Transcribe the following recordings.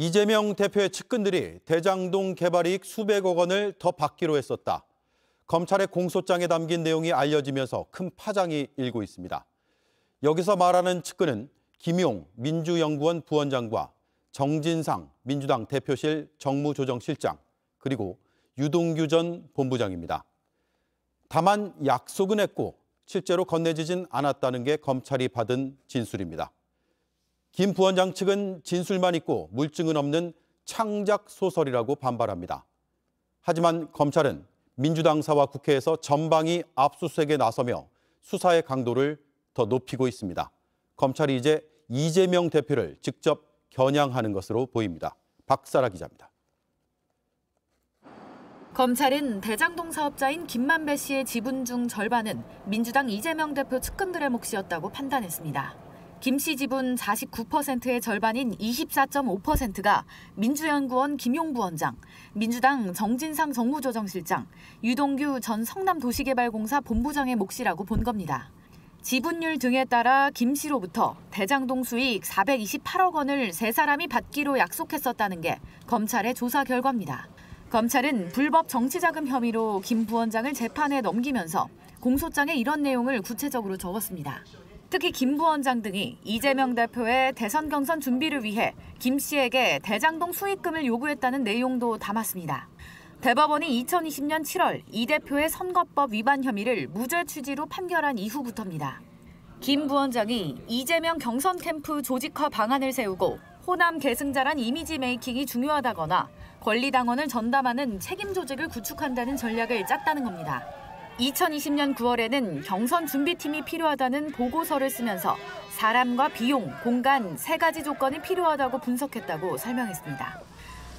이재명 대표의 측근들이 대장동 개발 이익 수백억 원을 더 받기로 했었다. 검찰의 공소장에 담긴 내용이 알려지면서 큰 파장이 일고 있습니다. 여기서 말하는 측근은 김용 민주연구원 부원장과 정진상 민주당 대표실 정무조정실장, 그리고 유동규 전 본부장입니다. 다만 약속은 했고 실제로 건네지진 않았다는 게 검찰이 받은 진술입니다. 김 부원장 측은 진술만 있고 물증은 없는 창작 소설이라고 반발합니다. 하지만 검찰은 민주당사와 국회에서 전방위 압수수색에 나서며 수사의 강도를 더 높이고 있습니다. 검찰이 이제 이재명 대표를 직접 겨냥하는 것으로 보입니다. 박사라 기자입니다. 검찰은 대장동 사업자인 김만배 씨의 지분 중 절반은 민주당 이재명 대표 측근들의 몫이었다고 판단했습니다. 김 씨 지분 49%의 절반인 24.5%가 민주연구원 김용 부원장, 민주당 정진상 정무조정실장, 유동규 전 성남도시개발공사 본부장의 몫이라고 본 겁니다. 지분율 등에 따라 김 씨로부터 대장동 수익 428억 원을 세 사람이 받기로 약속했었다는 게 검찰의 조사 결과입니다. 검찰은 불법 정치자금 혐의로 김 부원장을 재판에 넘기면서 공소장에 이런 내용을 구체적으로 적었습니다. 특히 김 부원장 등이 이재명 대표의 대선 경선 준비를 위해 김 씨에게 대장동 수익금을 요구했다는 내용도 담았습니다. 대법원이 2020년 7월 이 대표의 선거법 위반 혐의를 무죄 취지로 판결한 이후부터입니다. 김 부원장이 이재명 경선 캠프 조직화 방안을 세우고 호남 계승자란 이미지 메이킹이 중요하다거나 권리당원을 전담하는 책임 조직을 구축한다는 전략을 짰다는 겁니다. 2020년 9월에는 경선 준비팀이 필요하다는 보고서를 쓰면서 사람과 비용, 공간 세 가지 조건이 필요하다고 분석했다고 설명했습니다.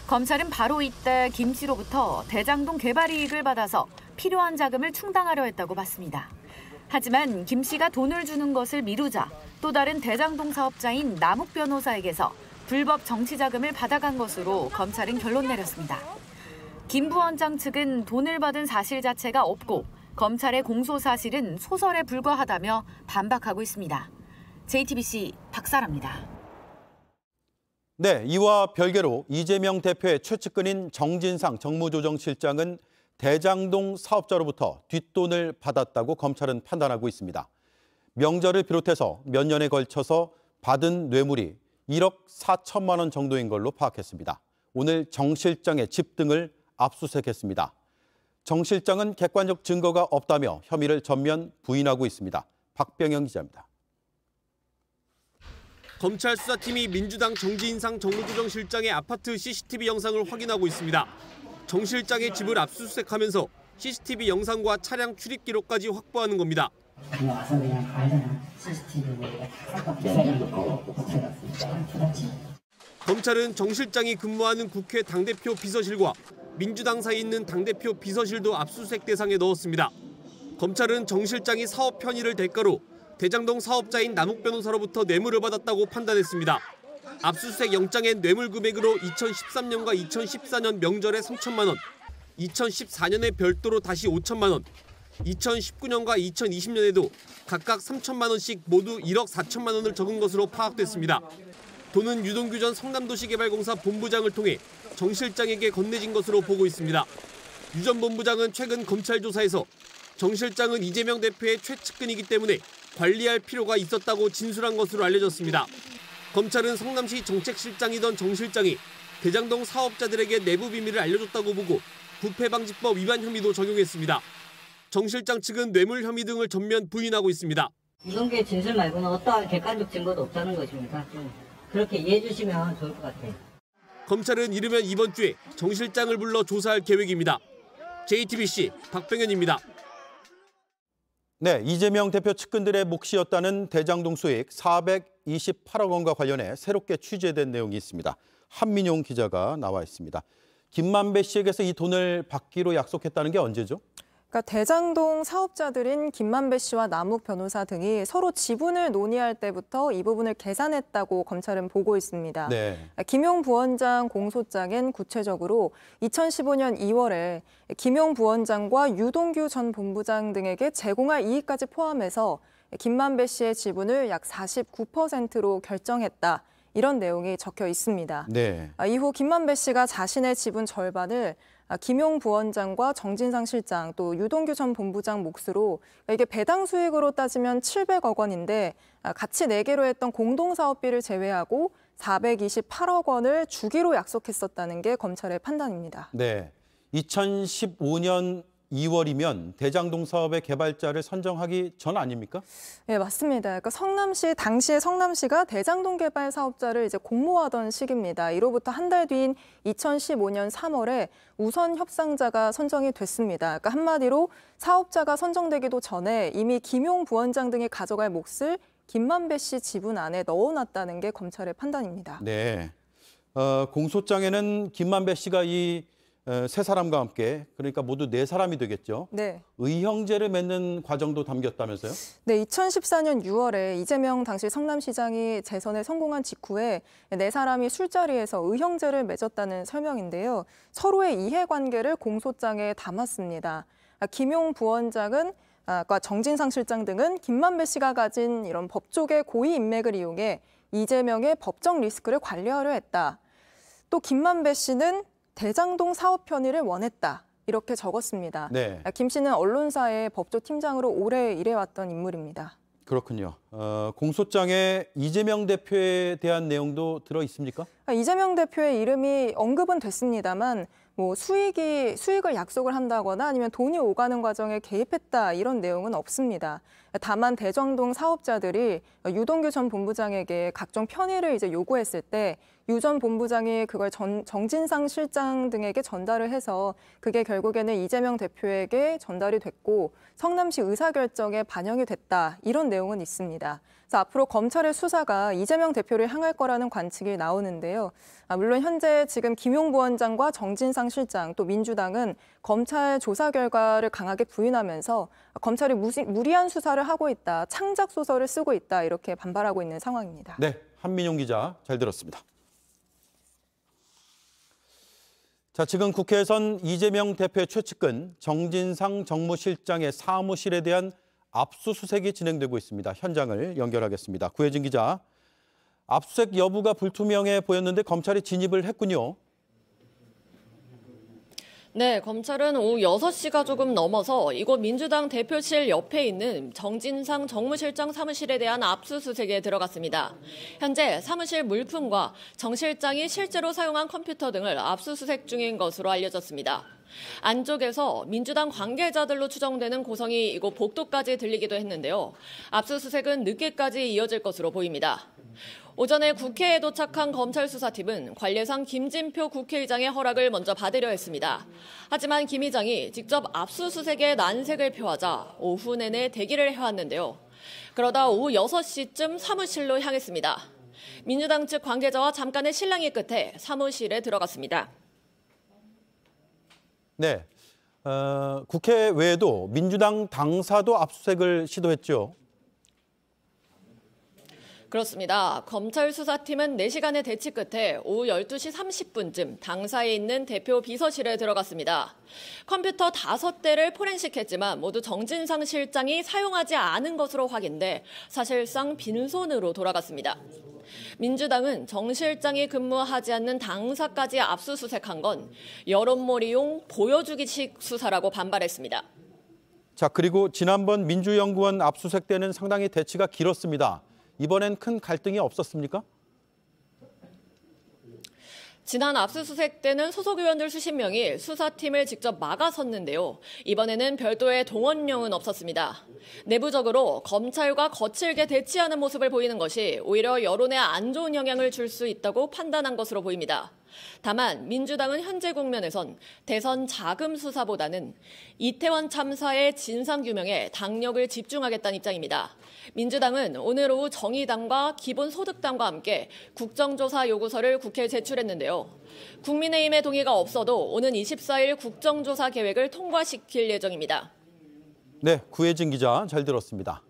검찰은 바로 이때 김 씨로부터 대장동 개발 이익을 받아서 필요한 자금을 충당하려 했다고 봤습니다. 하지만 김 씨가 돈을 주는 것을 미루자 또 다른 대장동 사업자인 남욱 변호사에게서 불법 정치 자금을 받아간 것으로 검찰은 결론 내렸습니다. 김 부원장 측은 돈을 받은 사실 자체가 없고 검찰의 공소 사실은 소설에 불과하다며 반박하고 있습니다. JTBC 박사라입니다. 네, 이와 별개로 이재명 대표의 최측근인 정진상 정무조정실장은 대장동 사업자로부터 뒷돈을 받았다고 검찰은 판단하고 있습니다. 명절을 비롯해서 몇 년에 걸쳐서 받은 뇌물이 1억 4천만 원 정도인 걸로 파악했습니다. 오늘 정 실장의 집 등을 압수수색했습니다. 정 실장은 객관적 증거가 없다며 혐의를 전면 부인하고 있습니다. 박병영 기자입니다. 검찰 수사팀이 민주당 정진상 정무조정실장의 아파트 CCTV 영상을 확인하고 있습니다. 정 실장의 집을 압수수색하면서 CCTV 영상과 차량 출입 기록까지 확보하는 겁니다. 그냥 와서 그냥 알잖아. CCTV 검찰은 정 실장이 근무하는 국회 당대표 비서실과 민주당사에 있는 당대표 비서실도 압수수색 대상에 넣었습니다. 검찰은 정 실장이 사업 편의를 대가로 대장동 사업자인 남욱 변호사로부터 뇌물을 받았다고 판단했습니다. 압수수색 영장엔 뇌물 금액으로 2013년과 2014년 명절에 3천만 원, 2014년에 별도로 다시 5천만 원, 2019년과 2020년에도 각각 3천만 원씩 모두 1억 4천만 원을 적은 것으로 파악됐습니다. 돈은 유동규 전 성남도시개발공사 본부장을 통해 정 실장에게 건네진 것으로 보고 있습니다. 유 전 본부장은 최근 검찰 조사에서 정 실장은 이재명 대표의 최측근이기 때문에 관리할 필요가 있었다고 진술한 것으로 알려졌습니다. 검찰은 성남시 정책실장이던 정 실장이 대장동 사업자들에게 내부 비밀을 알려줬다고 보고 부패방지법 위반 혐의도 적용했습니다. 정 실장 측은 뇌물 혐의 등을 전면 부인하고 있습니다. 이동규의 진술 말고는 어떠한 객관적 증거도 없다는 것입니다. 좀 그렇게 이해해 주시면 좋을 것 같아요. 검찰은 이르면 이번 주에 정 실장을 불러 조사할 계획입니다. JTBC 박병현입니다. 네, 이재명 대표 측근들의 몫이었다는 대장동 수익 428억 원과 관련해 새롭게 취재된 내용이 있습니다. 한민용 기자가 나와 있습니다. 김만배 씨에게서 이 돈을 받기로 약속했다는 게 언제죠? 그러니까 대장동 사업자들인 김만배 씨와 남욱 변호사 등이 서로 지분을 논의할 때부터 이 부분을 계산했다고 검찰은 보고 있습니다. 네. 김용 부원장 공소장엔 구체적으로 2015년 2월에 김용 부원장과 유동규 전 본부장 등에게 제공할 이익까지 포함해서 김만배 씨의 지분을 약 49%로 결정했다. 이런 내용이 적혀 있습니다. 네. 이후 김만배 씨가 자신의 지분 절반을 김용 부원장과 정진상 실장 또 유동규 전 본부장 몫으로 이게 배당 수익으로 따지면 700억 원인데 같이 내기로 했던 공동사업비를 제외하고 428억 원을 주기로 약속했었다는 게 검찰의 판단입니다. 네. 2015년 2월이면 대장동 사업의 개발자를 선정하기 전 아닙니까? 네, 맞습니다. 그러니까 당시에 성남시가 대장동 개발 사업자를 이제 공모하던 시기입니다. 이로부터 한 달 뒤인 2015년 3월에 우선 협상자가 선정이 됐습니다. 그러니까 한마디로 사업자가 선정되기도 전에 이미 김용 부원장 등이 가져갈 몫을 김만배 씨 지분 안에 넣어놨다는 게 검찰의 판단입니다. 네. 공소장에는 김만배 씨가 이 세 사람과 함께 그러니까 모두 네 사람이 되겠죠. 네. 의형제를 맺는 과정도 담겼다면서요? 네, 2014년 6월에 이재명 당시 성남시장이 재선에 성공한 직후에 네 사람이 술자리에서 의형제를 맺었다는 설명인데요. 서로의 이해관계를 공소장에 담았습니다. 김용 부원장은 정진상 실장 등은 김만배 씨가 가진 이런 법조계 고위 인맥을 이용해 이재명의 법적 리스크를 관리하려 했다. 또 김만배 씨는 대장동 사업 편의를 원했다. 이렇게 적었습니다. 네. 김 씨는 언론사의 법조팀장으로 오래 일해왔던 인물입니다. 그렇군요. 공소장에 이재명 대표에 대한 내용도 들어 있습니까? 이재명 대표의 이름이 언급은 됐습니다만 수익을 약속을 한다거나 아니면 돈이 오가는 과정에 개입했다 이런 내용은 없습니다. 다만 대장동 사업자들이 유동규 전 본부장에게 각종 편의를 이제 요구했을 때 유 전 본부장이 그걸 정진상 실장 등에게 전달을 해서 그게 결국에는 이재명 대표에게 전달이 됐고 성남시 의사결정에 반영이 됐다 이런 내용은 있습니다. 그래서 앞으로 검찰의 수사가 이재명 대표를 향할 거라는 관측이 나오는데요. 물론 현재 지금 김용 부원장과 정진상 실장 또 민주당은 검찰 조사 결과를 강하게 부인하면서 검찰이 무리한 수사를 하고 있다, 창작 소설을 쓰고 있다 이렇게 반발하고 있는 상황입니다. 네, 한민용 기자 잘 들었습니다. 자, 지금 국회에선 이재명 대표의 최측근 정진상 정무실장의 사무실에 대한 압수수색이 진행되고 있습니다. 현장을 연결하겠습니다. 구혜진 기자, 압수수색 여부가 불투명해 보였는데 검찰이 진입을 했군요. 네, 검찰은 오후 6시가 조금 넘어서 이곳 민주당 대표실 옆에 있는 정진상 정무실장 사무실에 대한 압수수색에 들어갔습니다. 현재 사무실 물품과 정 실장이 실제로 사용한 컴퓨터 등을 압수수색 중인 것으로 알려졌습니다. 안쪽에서 민주당 관계자들로 추정되는 고성이 이곳 복도까지 들리기도 했는데요. 압수수색은 늦게까지 이어질 것으로 보입니다. 오전에 국회에 도착한 검찰 수사팀은 관례상 김진표 국회의장의 허락을 먼저 받으려 했습니다. 하지만 김 의장이 직접 압수수색에 난색을 표하자 오후 내내 대기를 해왔는데요. 그러다 오후 6시쯤 사무실로 향했습니다. 민주당 측 관계자와 잠깐의 실랑이 끝에 사무실에 들어갔습니다. 네, 국회 외에도 민주당 당사도 압수수색을 시도했죠. 그렇습니다. 검찰 수사팀은 4시간의 대치 끝에 오후 12시 30분쯤 당사에 있는 대표 비서실에 들어갔습니다. 컴퓨터 5대를 포렌식했지만 모두 정진상 실장이 사용하지 않은 것으로 확인돼 사실상 빈손으로 돌아갔습니다. 민주당은 정 실장이 근무하지 않는 당사까지 압수수색한 건 여론몰이용 보여주기식 수사라고 반발했습니다. 자, 그리고 지난번 민주연구원 압수수색 때는 상당히 대치가 길었습니다. 이번엔 큰 갈등이 없었습니까? 지난 압수수색 때는 소속 의원들 수십 명이 수사팀을 직접 막아섰는데요. 이번에는 별도의 동원령은 없었습니다. 내부적으로 검찰과 거칠게 대치하는 모습을 보이는 것이 오히려 여론에 안 좋은 영향을 줄 수 있다고 판단한 것으로 보입니다. 다만 민주당은 현재 국면에선 대선 자금 수사보다는 이태원 참사의 진상규명에 당력을 집중하겠다는 입장입니다. 민주당은 오늘 오후 정의당과 기본소득당과 함께 국정조사 요구서를 국회에 제출했는데요. 국민의힘의 동의가 없어도 오는 24일 국정조사 계획을 통과시킬 예정입니다. 네, 구혜진 기자 잘 들었습니다.